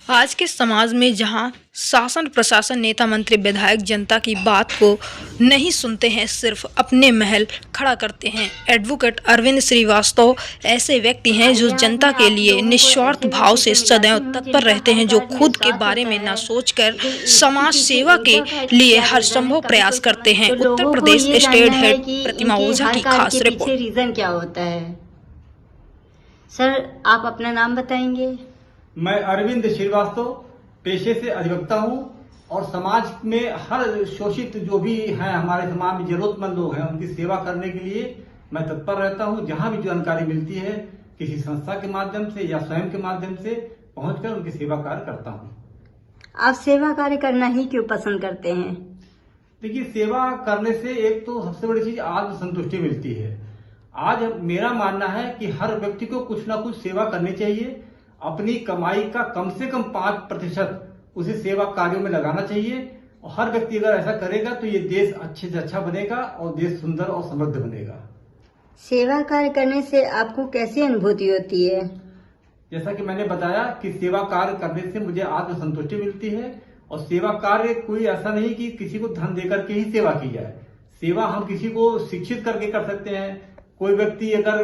आज के समाज में जहां शासन प्रशासन नेता मंत्री विधायक जनता की बात को नहीं सुनते हैं, सिर्फ अपने महल खड़ा करते हैं। एडवोकेट अरविंद श्रीवास्तव ऐसे व्यक्ति हैं जो जनता के लिए निस्वार्थ भाव से सदैव तत्पर रहते हैं, जो खुद के बारे में न सोचकर समाज सेवा के लिए हर संभव प्रयास करते हैं। उत्तर प्रदेश स्टेट हेड प्रतिमा ओझा की खास रिपोर्ट। रीजन क्या होता है सर, आप अपना नाम बताएंगे? मैं अरविंद श्रीवास्तव पेशे से अधिवक्ता हूं और समाज में हर शोषित जो भी हैं, हमारे समाज में जरूरतमंद लोग हैं, उनकी सेवा करने के लिए मैं तत्पर रहता हूं। जहां भी जानकारी मिलती है, किसी संस्था के माध्यम से या स्वयं के माध्यम से पहुंचकर उनकी सेवा कार्य करता हूं। आप सेवा कार्य करना ही क्यों पसंद करते हैं? देखिए, सेवा करने से एक तो सबसे बड़ी चीज आत्मसंतुष्टि मिलती है। आज मेरा मानना है कि हर व्यक्ति को कुछ ना कुछ सेवा करनी चाहिए। अपनी कमाई का कम से कम 5% उसे सेवा कार्यों में लगाना चाहिए और हर व्यक्ति अगर ऐसा करेगा तो ये देश अच्छे से अच्छा बनेगा और देश सुंदर और समृद्ध बनेगा। सेवा कार्य करने से आपको कैसी अनुभूति होती है? जैसा कि मैंने बताया कि सेवा कार्य करने से मुझे आत्मसंतुष्टि मिलती है और सेवा कार्य कोई ऐसा नहीं कि किसी को धन देकर के ही सेवा की जाए। सेवा हम किसी को शिक्षित करके कर सकते हैं। कोई व्यक्ति अगर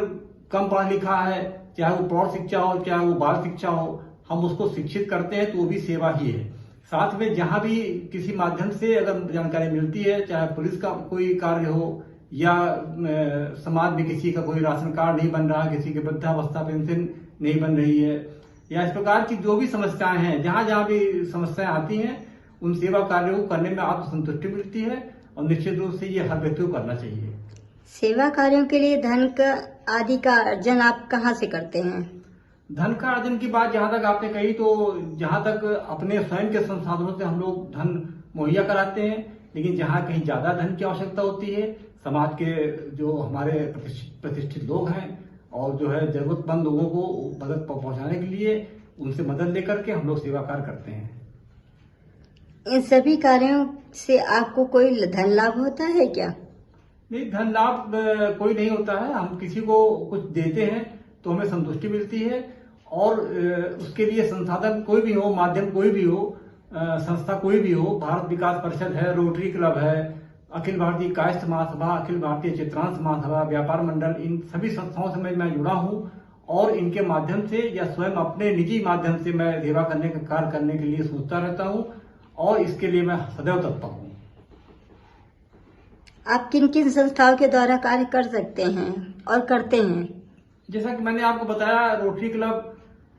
कम पढ़ा लिखा है, चाहे वो प्रौढ़ शिक्षा हो चाहे वो बाल शिक्षा हो, हम उसको शिक्षित करते हैं तो वो भी सेवा ही है। साथ में जहां भी किसी माध्यम से अगर जानकारी मिलती है, चाहे पुलिस का कोई कार्य हो या समाज में किसी का कोई राशन कार्ड नहीं बन रहा, किसी की वृद्धावस्था पेंशन नहीं बन रही है, या इस प्रकार की जो भी समस्याएं हैं, जहां जहां भी समस्याएं आती हैं, उन सेवा कार्यों को करने में आत्मसंतुष्टि मिलती है और निश्चित रूप से ये हर व्यक्ति को करना चाहिए। सेवा कार्यों के लिए धन का आदि का अर्जन आप कहाँ से करते हैं? धन का अर्जन की बात जहां तक आपने कही, तो जहां तक अपने स्वयं के संसाधनों से हम लोग धन मुहैया कराते हैं, लेकिन जहां कहीं ज्यादा धन की आवश्यकता होती है, समाज के जो हमारे प्रतिष्ठित लोग हैं और जो है जरूरतमंद लोगों को मदद पहुंचाने के लिए उनसे मदद लेकर के हम लोग सेवा कार्य करते हैं। इन सभी कार्यों से आपको कोई धन लाभ होता है क्या? नहीं, धन लाभ कोई नहीं होता है। हम किसी को कुछ देते हैं तो हमें संतुष्टि मिलती है और उसके लिए संसाधन कोई भी हो, माध्यम कोई भी हो, संस्था कोई भी हो, भारत विकास परिषद है, रोटरी क्लब है, अखिल भारतीय कायस्थ महासभा, अखिल भारतीय चित्रांश महासभा, व्यापार मंडल, इन सभी संस्थाओं से मैं जुड़ा हूं और इनके माध्यम से या स्वयं अपने निजी माध्यम से मैं सेवा करने का कार्य करने के लिए सोचता रहता हूं और इसके लिए मैं सदैव तत्पर हूं। आप किन किन संस्थाओं के द्वारा कार्य कर सकते हैं और करते हैं? जैसा कि मैंने आपको बताया, रोटरी क्लब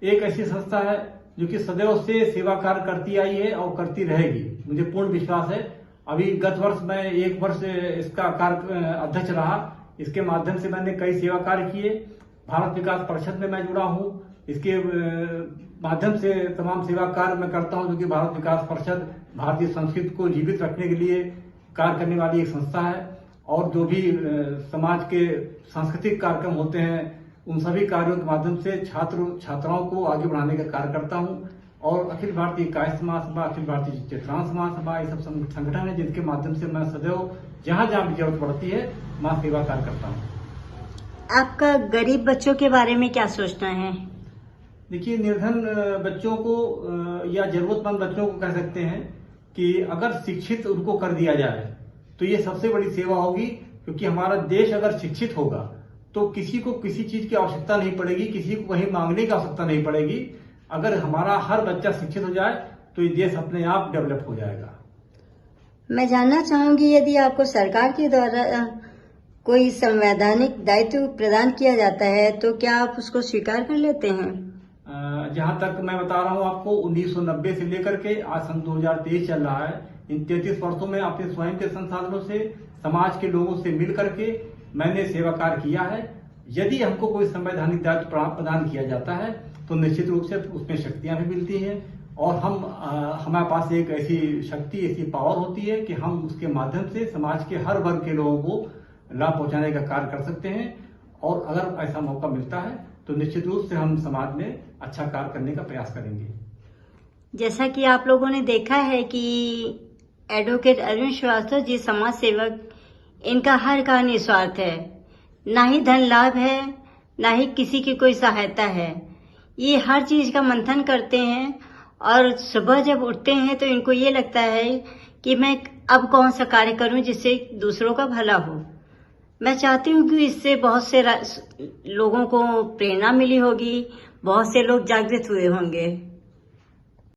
एक ऐसी संस्था है जो कि सदैव से सेवा कार्य करती आई है और करती रहेगी। मुझे पूर्ण विश्वास है। अभी गत वर्ष मैं 1 वर्ष इसका कार्य अध्यक्ष रहा। इसके माध्यम से मैंने कई सेवा कार्य किए। भारत विकास परिषद में मैं जुड़ा हूं। इसके माध्यम से तमाम सेवा कार्य मैं करता हूं, जो कि भारत विकास परिषद भारतीय संस्कृति को जीवित रखने के लिए कार्य करने वाली एक संस्था है और जो भी समाज के सांस्कृतिक कार्यक्रम होते हैं, उन सभी कार्यों के माध्यम से छात्राओं को आगे बढ़ाने का कार्य करता हूं। और अखिल भारतीय कायस्थ महासभा, अखिल भारतीय चित्रांश महासभा, ये सब संगठन है जिनके माध्यम से मैं सदैव जहां जहां भी जरूरत पड़ती है मैं सेवा कार्य करता हूं। आपका गरीब बच्चों के बारे में क्या सोचना है? देखिए, निर्धन बच्चों को या जरूरतमंद बच्चों को कह सकते हैं कि अगर शिक्षित उनको कर दिया जाए तो ये सबसे बड़ी सेवा होगी, क्योंकि हमारा देश अगर शिक्षित होगा तो किसी को किसी चीज की आवश्यकता नहीं पड़ेगी, किसी को कहीं मांगने की आवश्यकता नहीं पड़ेगी। अगर हमारा हर बच्चा शिक्षित हो जाए तो ये देश अपने आप डेवलप हो जाएगा। मैं जानना चाहूंगी, यदि आपको सरकार के द्वारा कोई संवैधानिक दायित्व प्रदान किया जाता है तो क्या आप उसको स्वीकार कर लेते हैं? जहां तक मैं बता रहा हूं आपको, 1990 से लेकर के आज सन 2023 चल रहा है। इन 33 वर्षों में अपने स्वयं के संसाधनों से, समाज के लोगों से मिल करके मैंने सेवा कार्य किया है। यदि हमको कोई संवैधानिक दायित्व प्रदान किया जाता है तो निश्चित रूप से उसमें शक्तियां भी मिलती हैं और हमारे पास एक ऐसी शक्ति, ऐसी पावर होती है कि हम उसके माध्यम से समाज के हर वर्ग के लोगों को लाभ पहुंचाने का कार्य कर सकते हैं। और अगर ऐसा मौका मिलता है तो निश्चित रूप से हम समाज में अच्छा कार्य करने का प्रयास करेंगे। जैसा कि आप लोगों ने देखा है कि एडवोकेट अरविंद श्रीवास्तव जी समाज सेवक, इनका हर कार्य निस्वार्थ है, ना ही धन लाभ है, ना ही किसी की कोई सहायता है। ये हर चीज का मंथन करते हैं और सुबह जब उठते हैं तो इनको ये लगता है कि मैं अब कौन सा कार्य करूं जिससे दूसरों का भला हो। मैं चाहती हूँ कि इससे बहुत से लोगों को प्रेरणा मिली होगी, बहुत से लोग जागृत हुए होंगे।